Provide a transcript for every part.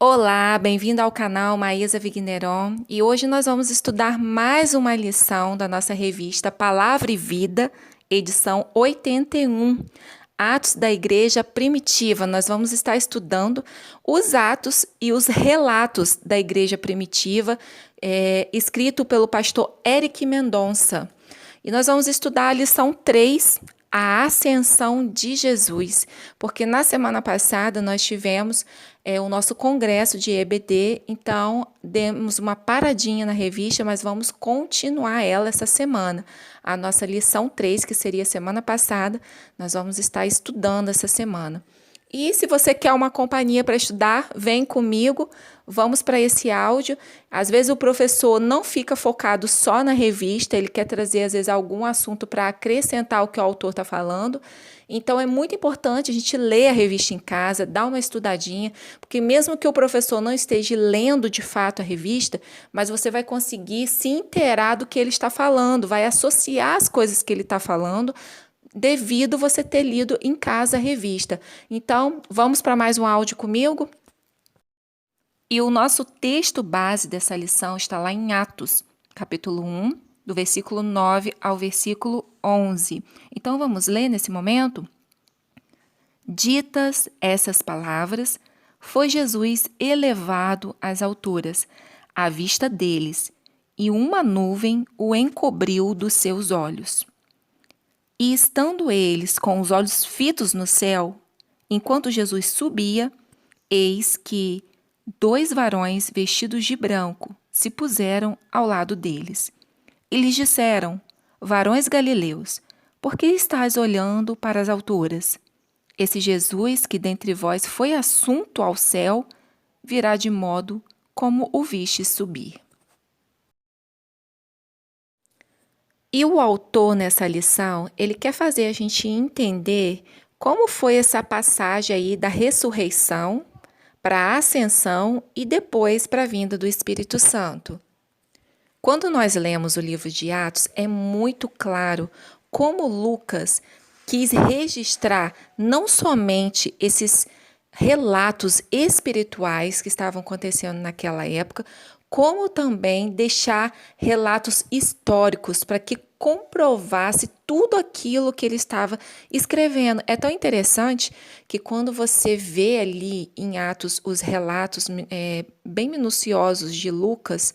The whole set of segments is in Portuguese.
Olá, bem-vindo ao canal Maísa Vigneron e hoje nós vamos estudar mais uma lição da nossa revista Palavra e Vida, edição 81, Atos da Igreja Primitiva. Nós vamos estar estudando os atos e os relatos da Igreja Primitiva, escrito pelo pastor Eric Mendonça. E nós vamos estudar a lição 3, a ascensão de Jesus, porque na semana passada nós tivemos o nosso congresso de EBD, então demos uma paradinha na revista, mas vamos continuar ela essa semana. A nossa lição 3, que seria semana passada, nós vamos estar estudando essa semana. E se você quer uma companhia para estudar, vem comigo, vamos para esse áudio. Às vezes o professor não fica focado só na revista, ele quer trazer às vezes algum assunto para acrescentar o que o autor está falando. Então é muito importante a gente ler a revista em casa, dar uma estudadinha, porque mesmo que o professor não esteja lendo de fato a revista, mas você vai conseguir se inteirar do que ele está falando, vai associar as coisas que ele está falando, devido você ter lido em casa a revista. Então, vamos para mais um áudio comigo? E o nosso texto base dessa lição está lá em Atos, capítulo 1, do versículo 9 ao versículo 11. Então, vamos ler nesse momento? Ditas essas palavras, foi Jesus elevado às alturas, à vista deles, e uma nuvem o encobriu dos seus olhos. E estando eles com os olhos fitos no céu, enquanto Jesus subia, eis que 2 varões vestidos de branco se puseram ao lado deles. E lhes disseram: varões galileus, por que estáis olhando para as alturas? Esse Jesus que dentre vós foi assunto ao céu, virá de modo como o vistes subir. E o autor, nessa lição, ele quer fazer a gente entender como foi essa passagem aí da ressurreição para a ascensão e depois para a vinda do Espírito Santo. Quando nós lemos o livro de Atos, é muito claro como Lucas quis registrar não somente esses relatos espirituais que estavam acontecendo naquela época, como também deixar relatos históricos para que comprovasse tudo aquilo que ele estava escrevendo. É tão interessante que quando você vê ali em Atos os relatos bem minuciosos de Lucas,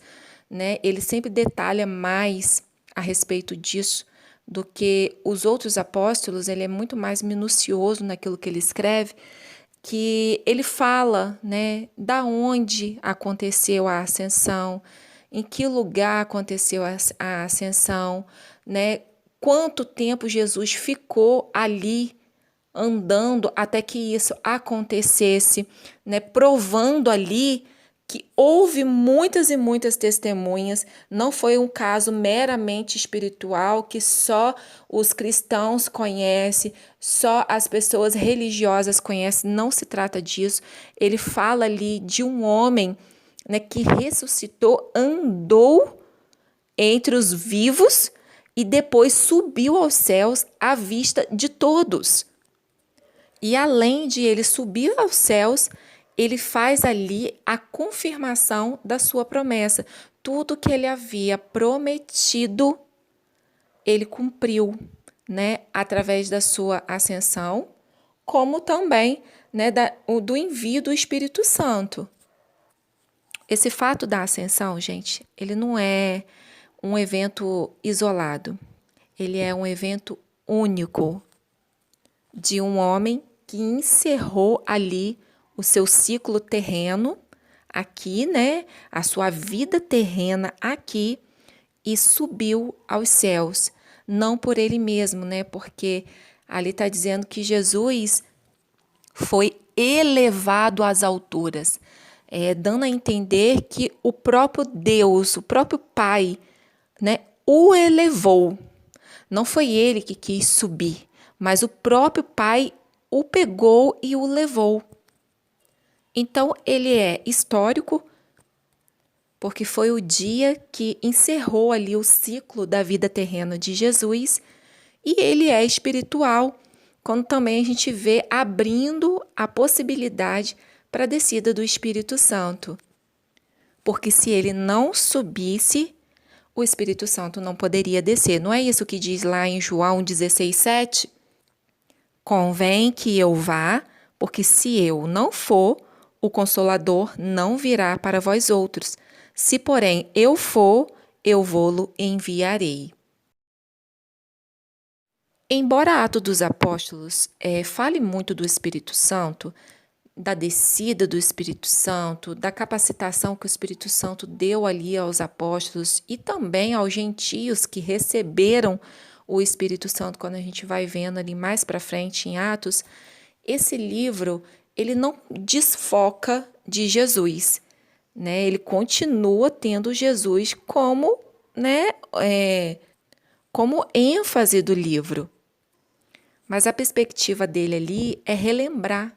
né, ele sempre detalha mais a respeito disso do que os outros apóstolos. Ele é muito mais minucioso naquilo que ele escreve, que ele fala, né, da onde aconteceu a ascensão, em que lugar aconteceu a ascensão, né, quanto tempo Jesus ficou ali andando até que isso acontecesse, né, provando ali que houve muitas e muitas testemunhas, não foi um caso meramente espiritual que só os cristãos conhecem, só as pessoas religiosas conhecem, não se trata disso. Ele fala ali de um homem, né, que ressuscitou, andou entre os vivos e depois subiu aos céus à vista de todos. E além de ele subir aos céus, ele faz ali a confirmação da sua promessa. Tudo que ele havia prometido, ele cumpriu, né, através da sua ascensão, como também, né, do envio do Espírito Santo. Esse fato da ascensão, gente, ele não é um evento isolado. Ele é um evento único de um homem que encerrou ali o seu ciclo terreno aqui, né? A sua vida terrena aqui e subiu aos céus. Não por ele mesmo, né? Porque ali está dizendo que Jesus foi elevado às alturas, dando a entender que o próprio Deus, o próprio Pai, né, o elevou. Não foi ele que quis subir, mas o próprio Pai o pegou e o levou. Então, ele é histórico, porque foi o dia que encerrou ali o ciclo da vida terrena de Jesus, e ele é espiritual, quando também a gente vê abrindo a possibilidade para a descida do Espírito Santo. Porque se ele não subisse, o Espírito Santo não poderia descer. Não é isso que diz lá em João 16:7? Convém que eu vá, porque se eu não for, o Consolador não virá para vós outros. Se, porém, eu for, eu vou-lo enviarei. Embora Atos dos Apóstolos fale muito do Espírito Santo, da descida do Espírito Santo, da capacitação que o Espírito Santo deu ali aos apóstolos e também aos gentios que receberam o Espírito Santo, quando a gente vai vendo ali mais para frente em Atos, esse livro, ele não desfoca de Jesus, né? Ele continua tendo Jesus como, né, como ênfase do livro. Mas a perspectiva dele ali é relembrar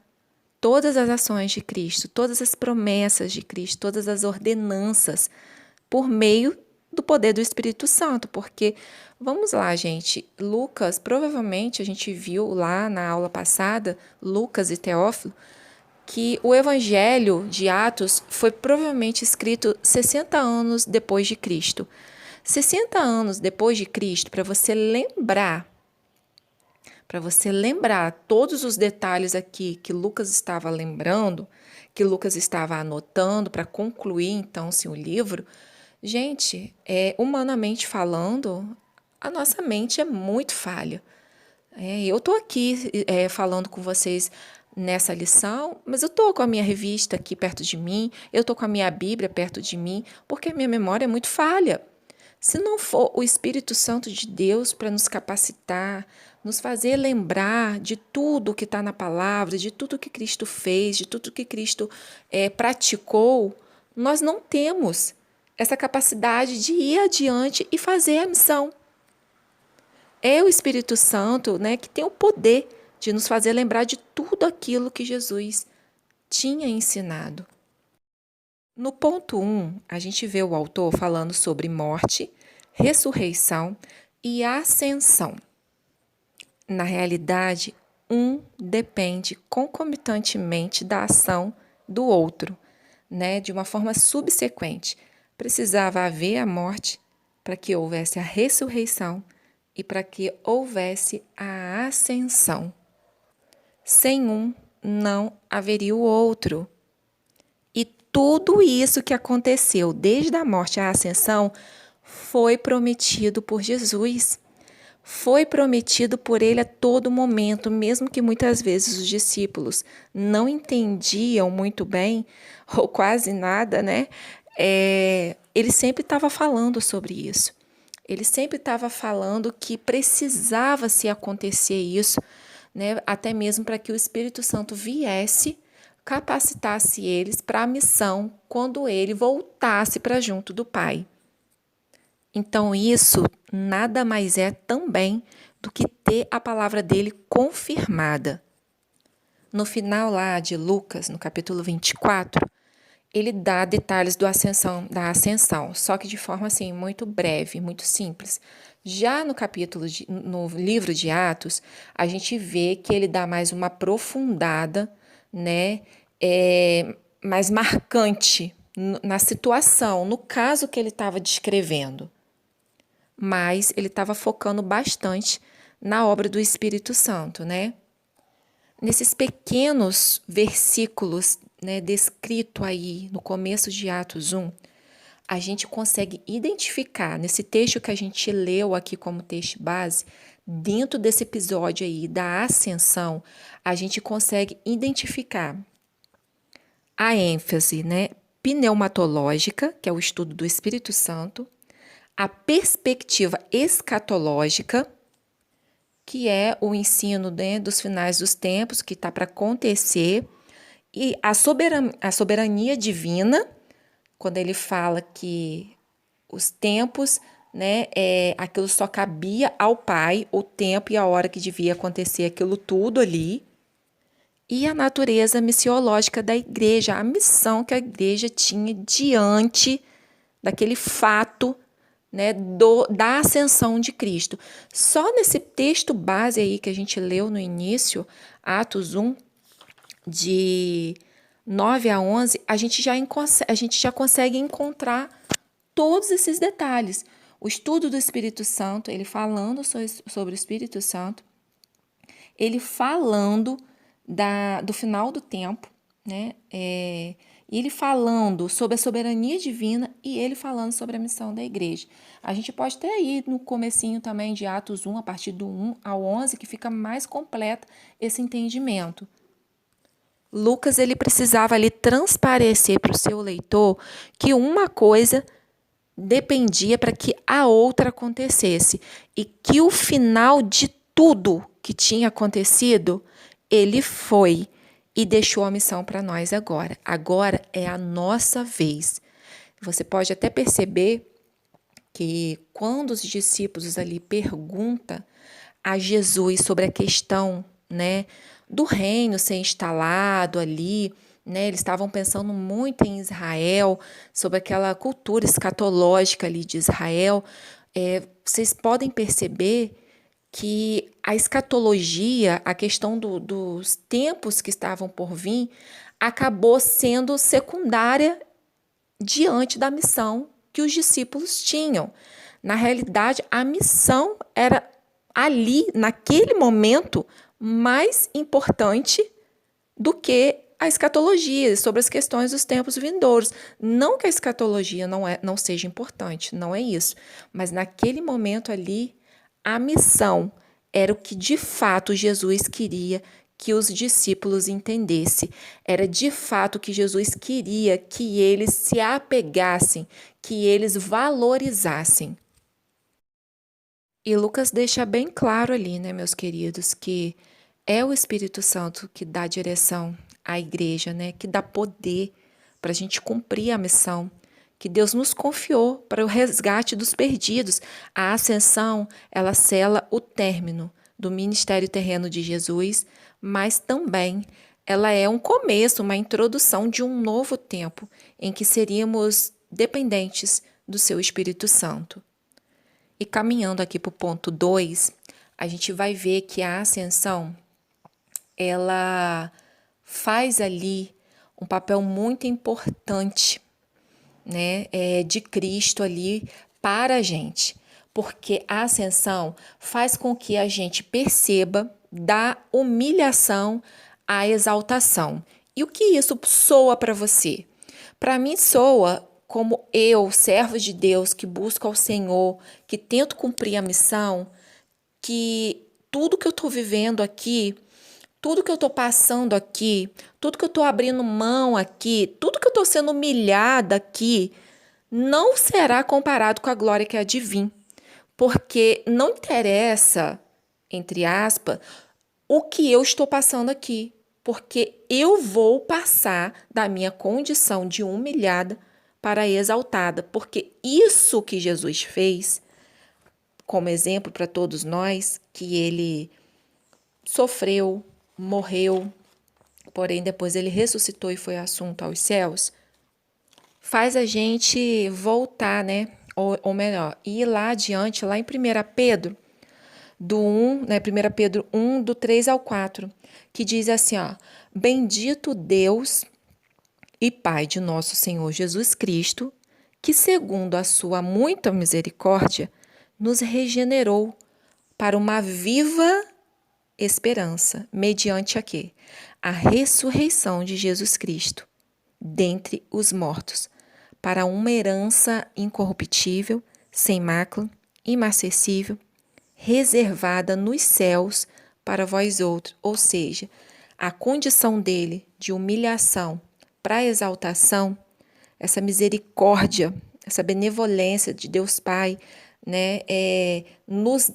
todas as ações de Cristo, todas as promessas de Cristo, todas as ordenanças, por meio do poder do Espírito Santo. Porque, vamos lá, gente, Lucas, provavelmente a gente viu lá na aula passada, Lucas e Teófilo, que o Evangelho de Atos foi provavelmente escrito 60 anos depois de Cristo. 60 anos depois de Cristo, para você lembrar todos os detalhes aqui que Lucas estava lembrando, que Lucas estava anotando para concluir, então, o livro, gente, humanamente falando, a nossa mente é muito falha. Eu estou aqui falando com vocês nessa lição, mas eu estou com a minha revista aqui perto de mim, eu estou com a minha Bíblia perto de mim, porque a minha memória é muito falha. Se não for o Espírito Santo de Deus para nos capacitar, nos fazer lembrar de tudo que está na palavra, de tudo que Cristo fez, de tudo que Cristo praticou, nós não temos essa capacidade de ir adiante e fazer a missão. É o Espírito Santo, né, que tem o poder de nos fazer lembrar de tudo aquilo que Jesus tinha ensinado. No ponto 1, a gente vê o autor falando sobre morte, ressurreição e ascensão. Na realidade, um depende concomitantemente da ação do outro, né, de uma forma subsequente. Precisava haver a morte para que houvesse a ressurreição e para que houvesse a ascensão. Sem um, não haveria o outro. E tudo isso que aconteceu, desde a morte à ascensão, foi prometido por Jesus. Foi prometido por ele a todo momento, mesmo que muitas vezes os discípulos não entendiam muito bem, ou quase nada, né? Ele sempre estava falando sobre isso. Ele sempre estava falando que precisava se acontecer isso, né? Até mesmo para que o Espírito Santo viesse, capacitasse eles para a missão quando ele voltasse para junto do Pai. Então, isso nada mais é também do que ter a palavra dele confirmada. No final lá de Lucas, no capítulo 24, ele dá detalhes da ascensão, só que de forma assim muito breve, muito simples. Já no livro de Atos, a gente vê que ele dá mais uma aprofundada, né, mais marcante na situação, no caso que ele estava descrevendo. Mas ele estava focando bastante na obra do Espírito Santo, né? Nesses pequenos versículos, né, descrito aí no começo de Atos 1, a gente consegue identificar, nesse texto que a gente leu aqui como texto base, dentro desse episódio aí da ascensão, a gente consegue identificar a ênfase, né, pneumatológica, que é o estudo do Espírito Santo, a perspectiva escatológica, que é o ensino, né, dos finais dos tempos, que está para acontecer, e a soberania divina, quando ele fala que os tempos, né, aquilo só cabia ao Pai, o tempo e a hora que devia acontecer aquilo tudo ali, e a natureza missiológica da igreja, a missão que a igreja tinha diante daquele fato, né, da ascensão de Cristo. Só nesse texto base aí que a gente leu no início, Atos 1, 9 a 11, a gente já consegue encontrar todos esses detalhes. O estudo do Espírito Santo, ele falando sobre o Espírito Santo, ele falando do final do tempo, né? E ele falando sobre a soberania divina e ele falando sobre a missão da igreja. A gente pode até ir no comecinho também de Atos 1, a partir do 1 ao 11, que fica mais completo esse entendimento. Lucas, ele precisava ali transparecer para o seu leitor que uma coisa dependia para que a outra acontecesse e que o final de tudo que tinha acontecido, ele foi e deixou a missão para nós agora. Agora é a nossa vez. Você pode até perceber que quando os discípulos ali perguntam a Jesus sobre a questão, né, do reino ser instalado ali, né, eles estavam pensando muito em Israel, sobre aquela cultura escatológica ali de Israel. Vocês podem perceber que a escatologia, a questão dos tempos que estavam por vir, acabou sendo secundária diante da missão que os discípulos tinham. Na realidade, a missão era ali, naquele momento, mais importante do que a escatologia, sobre as questões dos tempos vindouros. Não que a escatologia não seja importante, não é isso. Mas naquele momento ali, a missão era o que de fato Jesus queria que os discípulos entendessem. Era de fato o que Jesus queria que eles se apegassem, que eles valorizassem. E Lucas deixa bem claro ali, né, meus queridos, que é o Espírito Santo que dá direção à igreja, né, que dá poder para a gente cumprir a missão que Deus nos confiou para o resgate dos perdidos. A ascensão, ela sela o término do ministério terreno de Jesus, mas também ela é um começo, uma introdução de um novo tempo em que seríamos dependentes do seu Espírito Santo. E caminhando aqui para o ponto 2, a gente vai ver que a ascensão, ela faz ali um papel muito importante, né, de Cristo ali para a gente, porque a ascensão faz com que a gente perceba da humilhação à exaltação. E o que isso soa para você? Para mim soa como eu, servo de Deus, que busco ao Senhor, que tento cumprir a missão, que tudo que eu estou vivendo aqui, tudo que eu estou passando aqui, tudo que eu estou abrindo mão aqui, tudo que eu estou sendo humilhada aqui, não será comparado com a glória que há de vir. Porque não interessa, entre aspas, o que eu estou passando aqui. Porque eu vou passar da minha condição de humilhada para exaltada. Porque isso que Jesus fez, como exemplo para todos nós, que ele sofreu, morreu, porém depois ele ressuscitou e foi assunto aos céus, faz a gente voltar, né? Ou melhor, ir lá adiante, lá em 1 Pedro, do 1, né? 1 Pedro 1, do 3 ao 4, que diz assim, ó: Bendito Deus e Pai de nosso Senhor Jesus Cristo, que segundo a sua muita misericórdia, nos regenerou para uma viva esperança, mediante a quê? A ressurreição de Jesus Cristo dentre os mortos, para uma herança incorruptível, sem mácula, imarcessível, reservada nos céus para vós outros. Ou seja, a condição dele de humilhação para exaltação, essa misericórdia, essa benevolência de Deus Pai, né, nos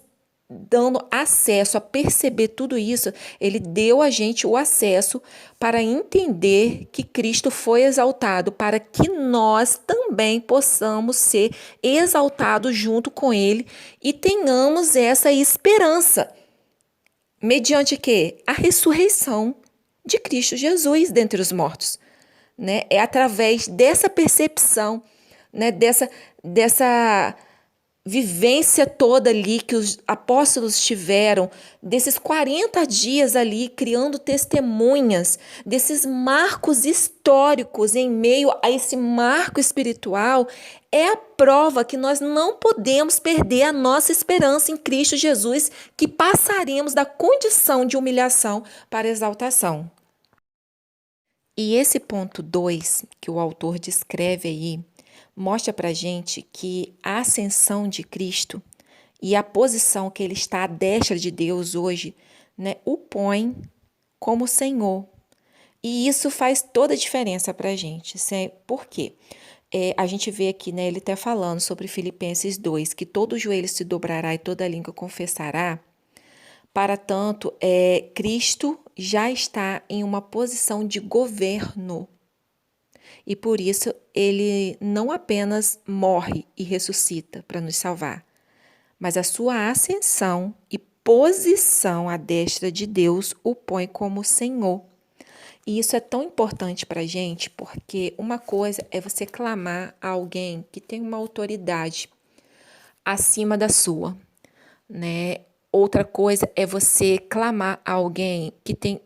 dando acesso a perceber tudo isso, ele deu a gente o acesso para entender que Cristo foi exaltado, para que nós também possamos ser exaltados junto com ele e tenhamos essa esperança. Mediante quê? A ressurreição de Cristo Jesus dentre os mortos. Né? É através dessa percepção, né? dessa vivência toda ali que os apóstolos tiveram, desses 40 dias ali criando testemunhas, desses marcos históricos em meio a esse marco espiritual, é a prova que nós não podemos perder a nossa esperança em Cristo Jesus, que passaremos da condição de humilhação para exaltação. E esse ponto 2 que o autor descreve aí, mostra para a gente que a ascensão de Cristo e a posição que ele está à destra de Deus hoje, né, o põe como Senhor. E isso faz toda a diferença para a gente. Por quê? A gente vê aqui, né, ele está falando sobre Filipenses 2, que todo joelho se dobrará e toda língua confessará. Para tanto, Cristo já está em uma posição de governo. E por isso ele não apenas morre e ressuscita para nos salvar, mas a sua ascensão e posição à destra de Deus o põe como Senhor. E isso é tão importante para a gente, porque uma coisa é você clamar a alguém que tem uma autoridade acima da sua, né? Outra coisa é você clamar a alguém que tem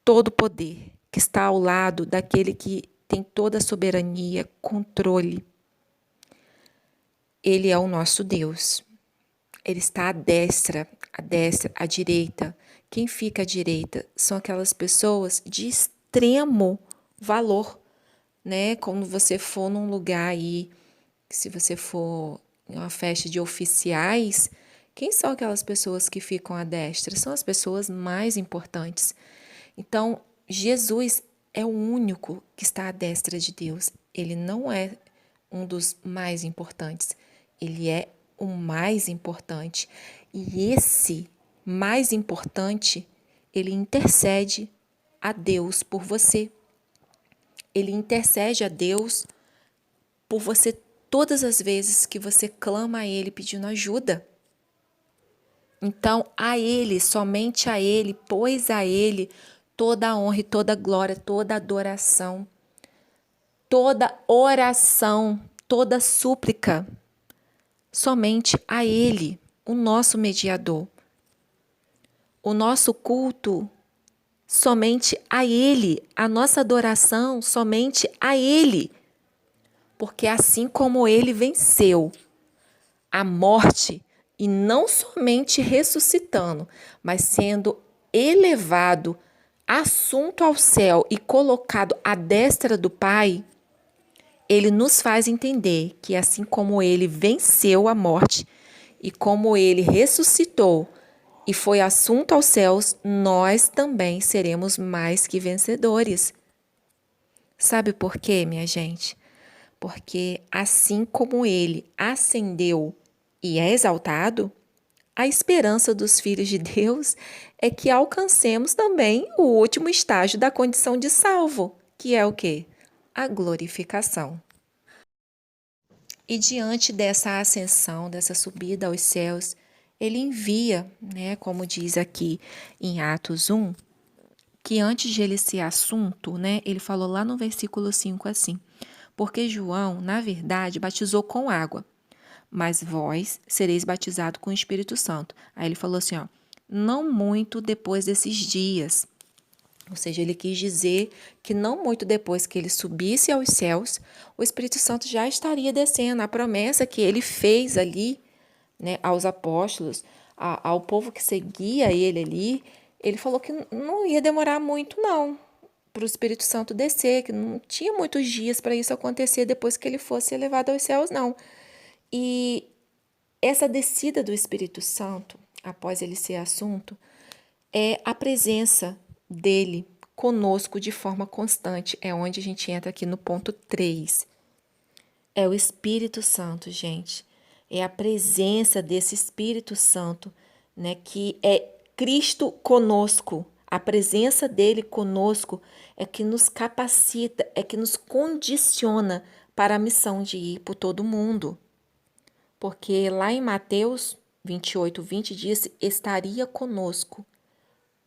todo o poder, que está ao lado daquele que tem toda a soberania, controle. Ele é o nosso Deus. Ele está à destra, à direita. Quem fica à direita são aquelas pessoas de extremo valor, né? Quando você for num lugar aí, se você for em uma festa de oficiais, quem são aquelas pessoas que ficam à destra? São as pessoas mais importantes. Então, Jesus é o único que está à destra de Deus. Ele não é um dos mais importantes. Ele é o mais importante. E esse mais importante, ele intercede a Deus por você. Ele intercede a Deus por você todas as vezes que você clama a Ele pedindo ajuda. Então, a Ele, somente a Ele, pois a Ele, toda a honra e toda a glória, toda a adoração, toda oração, toda súplica, somente a Ele, o nosso mediador. O nosso culto, somente a Ele, a nossa adoração, somente a Ele. Porque assim como Ele venceu a morte, e não somente ressuscitando, mas sendo elevado, assunto ao céu e colocado à destra do Pai, ele nos faz entender que assim como ele venceu a morte e como ele ressuscitou e foi assunto aos céus, nós também seremos mais que vencedores. Sabe por quê, minha gente? Porque assim como ele ascendeu e é exaltado, a esperança dos filhos de Deus é que alcancemos também o último estágio da condição de salvo, que é o quê? A glorificação. E diante dessa ascensão, dessa subida aos céus, ele envia, né, como diz aqui em Atos 1, que antes de ele ser assunto, né, ele falou lá no versículo 5 assim: porque João, na verdade, batizou com água, mas vós sereis batizados com o Espírito Santo. Aí ele falou assim, ó, não muito depois desses dias. Ou seja, ele quis dizer que não muito depois que ele subisse aos céus, o Espírito Santo já estaria descendo. A promessa que ele fez ali, né, aos apóstolos, ao povo que seguia ele ali, ele falou que não ia demorar muito, não, para o Espírito Santo descer, que não tinha muitos dias para isso acontecer depois que ele fosse elevado aos céus, não. E essa descida do Espírito Santo, após ele ser assunto, é a presença dele conosco de forma constante. É onde a gente entra aqui no ponto 3. É o Espírito Santo, gente. É a presença desse Espírito Santo, né, que é Cristo conosco. A presença dele conosco é que nos capacita, é que nos condiciona para a missão de ir por todo mundo. Porque lá em Mateus 28:20 diz, estaria conosco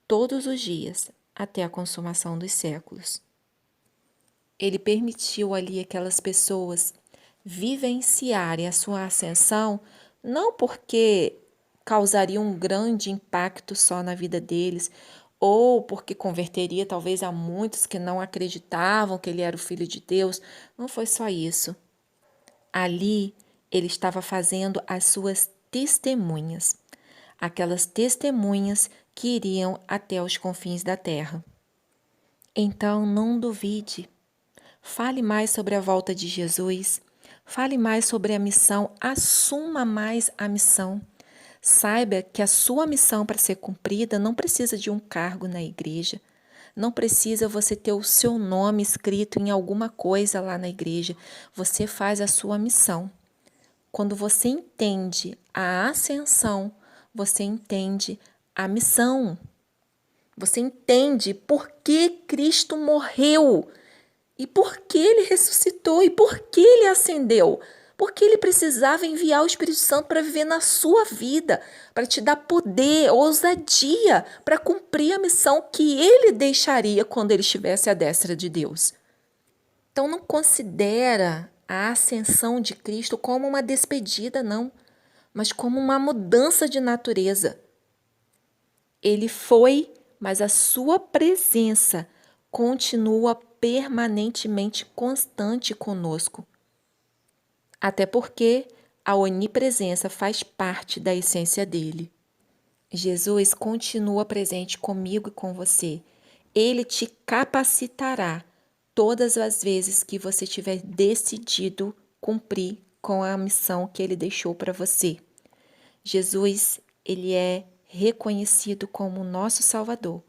todos os dias, até a consumação dos séculos. Ele permitiu ali aquelas pessoas vivenciarem a sua ascensão não porque causaria um grande impacto só na vida deles, ou porque converteria talvez a muitos que não acreditavam que ele era o Filho de Deus. Não foi só isso. Ali ele estava fazendo as suas testemunhas, aquelas testemunhas que iriam até os confins da terra. Então não duvide. Fale mais sobre a volta de Jesus. Fale mais sobre a missão. Assuma mais a missão. Saiba que a sua missão para ser cumprida não precisa de um cargo na igreja. Não precisa você ter o seu nome escrito em alguma coisa lá na igreja. Você faz a sua missão. Quando você entende a ascensão, você entende a missão. Você entende por que Cristo morreu e por que ele ressuscitou e por que ele ascendeu. Porque ele precisava enviar o Espírito Santo para viver na sua vida, para te dar poder, ousadia, para cumprir a missão que ele deixaria quando ele estivesse à destra de Deus. Então não considera a ascensão de Cristo como uma despedida, não, mas como uma mudança de natureza. Ele foi, mas a sua presença continua permanentemente constante conosco. Até porque a onipresença faz parte da essência dele. Jesus continua presente comigo e com você. Ele te capacitará todas as vezes que você tiver decidido cumprir com a missão que ele deixou para você. Jesus, ele é reconhecido como nosso Salvador,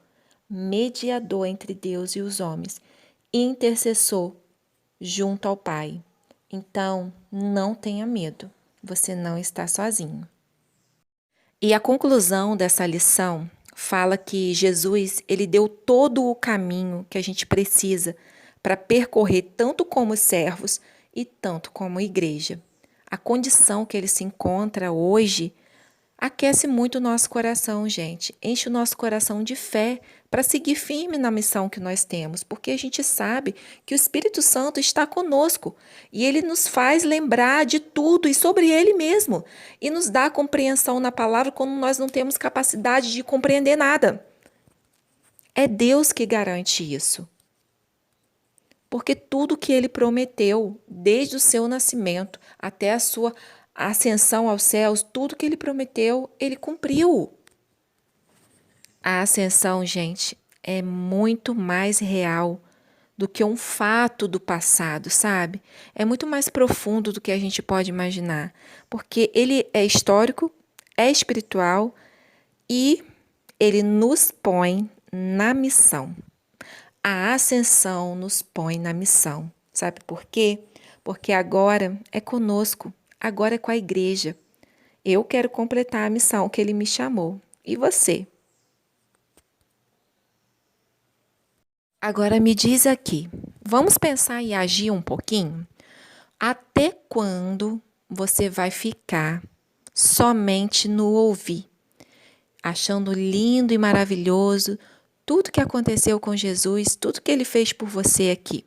mediador entre Deus e os homens, intercessor junto ao Pai. Então, não tenha medo, você não está sozinho. E a conclusão dessa lição fala que Jesus, ele deu todo o caminho que a gente precisa para percorrer tanto como servos e tanto como igreja. A condição que ele se encontra hoje aquece muito o nosso coração, gente. Enche o nosso coração de fé para seguir firme na missão que nós temos, porque a gente sabe que o Espírito Santo está conosco e ele nos faz lembrar de tudo e sobre ele mesmo e nos dá compreensão na palavra quando nós não temos capacidade de compreender nada. É Deus que garante isso. Porque tudo que ele prometeu, desde o seu nascimento até a sua ascensão aos céus, tudo que ele prometeu, ele cumpriu. A ascensão, gente, é muito mais real do que um fato do passado, sabe? É muito mais profundo do que a gente pode imaginar, porque ele é histórico, é espiritual e ele nos põe na missão. A ascensão nos põe na missão. Sabe por quê? Porque agora é conosco, agora é com a igreja. Eu quero completar a missão que ele me chamou. E você? Agora me diz aqui, vamos pensar e agir um pouquinho? Até quando você vai ficar somente no ouvir, achando lindo e maravilhoso tudo que aconteceu com Jesus, tudo que ele fez por você aqui?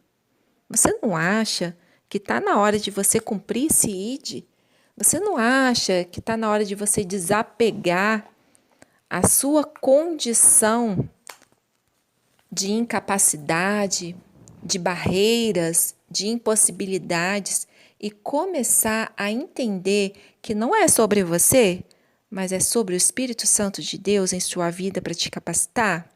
Você não acha que está na hora de você cumprir esse ID? Você não acha que está na hora de você desapegar a sua condição de incapacidade, de barreiras, de impossibilidades e começar a entender que não é sobre você, mas é sobre o Espírito Santo de Deus em sua vida para te capacitar?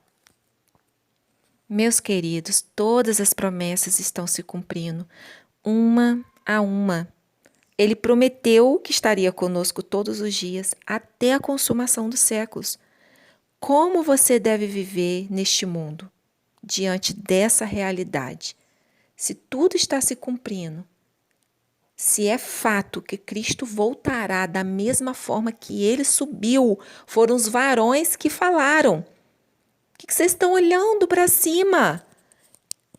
Meus queridos, todas as promessas estão se cumprindo, uma a uma. Ele prometeu que estaria conosco todos os dias até a consumação dos séculos. Como você deve viver neste mundo, diante dessa realidade? Se tudo está se cumprindo, se é fato que Cristo voltará da mesma forma que ele subiu, foram os varões que falaram. O que vocês estão olhando para cima?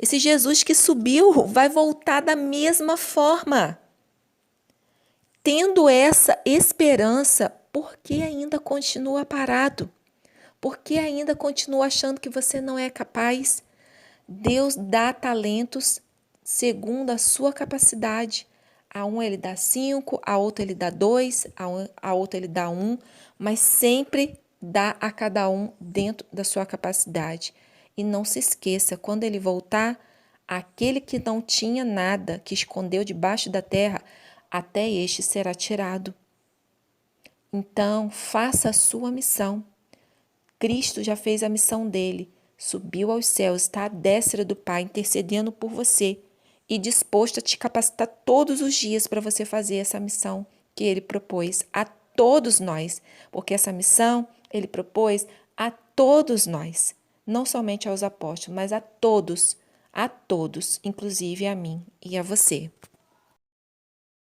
Esse Jesus que subiu vai voltar da mesma forma. Tendo essa esperança, por que ainda continua parado? Por que ainda continua achando que você não é capaz? Deus dá talentos segundo a sua capacidade. A um ele dá 5, a outro ele dá 2, a outro ele dá 1, mas sempre dá a cada um dentro da sua capacidade. E não se esqueça, quando ele voltar, aquele que não tinha nada, que escondeu debaixo da terra, até este será tirado. Então, faça a sua missão. Cristo já fez a missão dele, subiu aos céus, está à destra do Pai, intercedendo por você e disposto a te capacitar todos os dias para você fazer essa missão que ele propôs a todos nós, porque essa missão ele propôs a todos nós, não somente aos apóstolos, mas a todos, inclusive a mim e a você.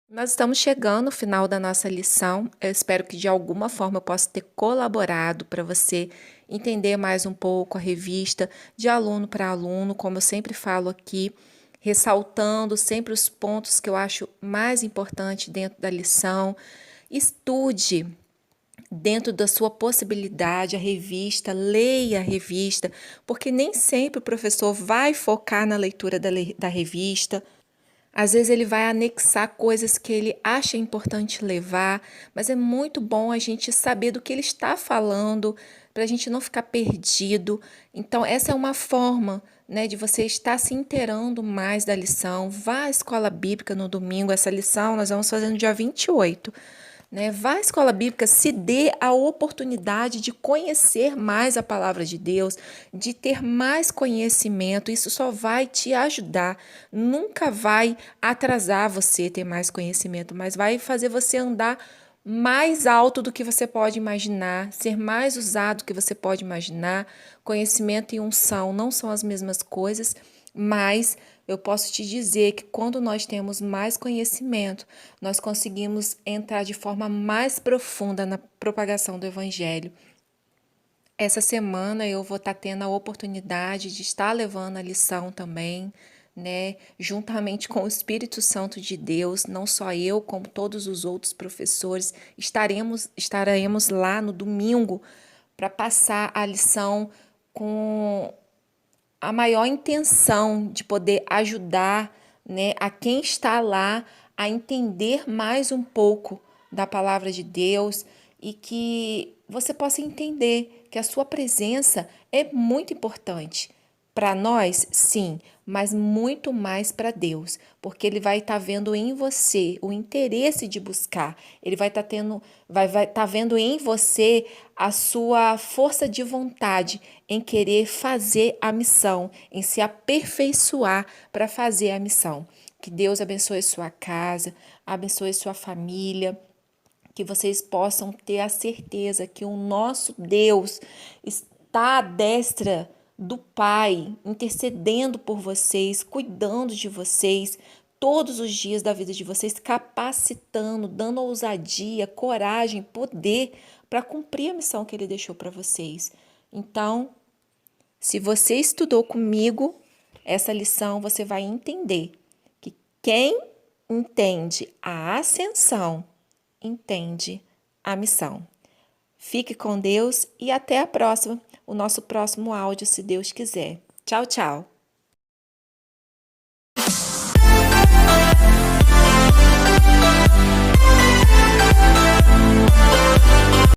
Nós estamos chegando ao final da nossa lição. Eu espero que de alguma forma eu possa ter colaborado para você entender mais um pouco a revista de aluno para aluno, como eu sempre falo aqui, ressaltando sempre os pontos que eu acho mais importantes dentro da lição. Estude dentro da sua possibilidade a revista, leia a revista, porque nem sempre o professor vai focar na leitura da revista. Às vezes ele vai anexar coisas que ele acha importante levar, mas é muito bom a gente saber do que ele está falando, para a gente não ficar perdido. Então, essa é uma forma, né, de você estar se inteirando mais da lição. Vá à escola bíblica no domingo, essa lição nós vamos fazer no dia 28. Né? Vá à escola bíblica, se dê a oportunidade de conhecer mais a palavra de Deus, de ter mais conhecimento. Isso só vai te ajudar, nunca vai atrasar você ter mais conhecimento, mas vai fazer você andar mais alto do que você pode imaginar, ser mais usado do que você pode imaginar. Conhecimento e unção não são as mesmas coisas, mas eu posso te dizer que quando nós temos mais conhecimento, nós conseguimos entrar de forma mais profunda na propagação do Evangelho. Essa semana eu vou estar tendo a oportunidade de estar levando a lição também, né? Juntamente com o Espírito Santo de Deus, não só eu, como todos os outros professores, estaremos lá no domingo para passar a lição com a maior intenção de poder ajudar, né, a quem está lá a entender mais um pouco da palavra de Deus e que você possa entender que a sua presença é muito importante. Para nós, sim, mas muito mais para Deus, porque Ele vai estar vendo em você o interesse de buscar, Ele vai estar vendo em você a sua força de vontade em querer fazer a missão, em se aperfeiçoar para fazer a missão. Que Deus abençoe sua casa, abençoe sua família, que vocês possam ter a certeza que o nosso Deus está à destra do Pai, intercedendo por vocês, cuidando de vocês, todos os dias da vida de vocês, capacitando, dando ousadia, coragem, poder para cumprir a missão que Ele deixou para vocês. Então, se você estudou comigo essa lição, você vai entender que quem entende a ascensão, entende a missão. Fique com Deus e até a próxima, o nosso próximo áudio, se Deus quiser. Tchau, tchau!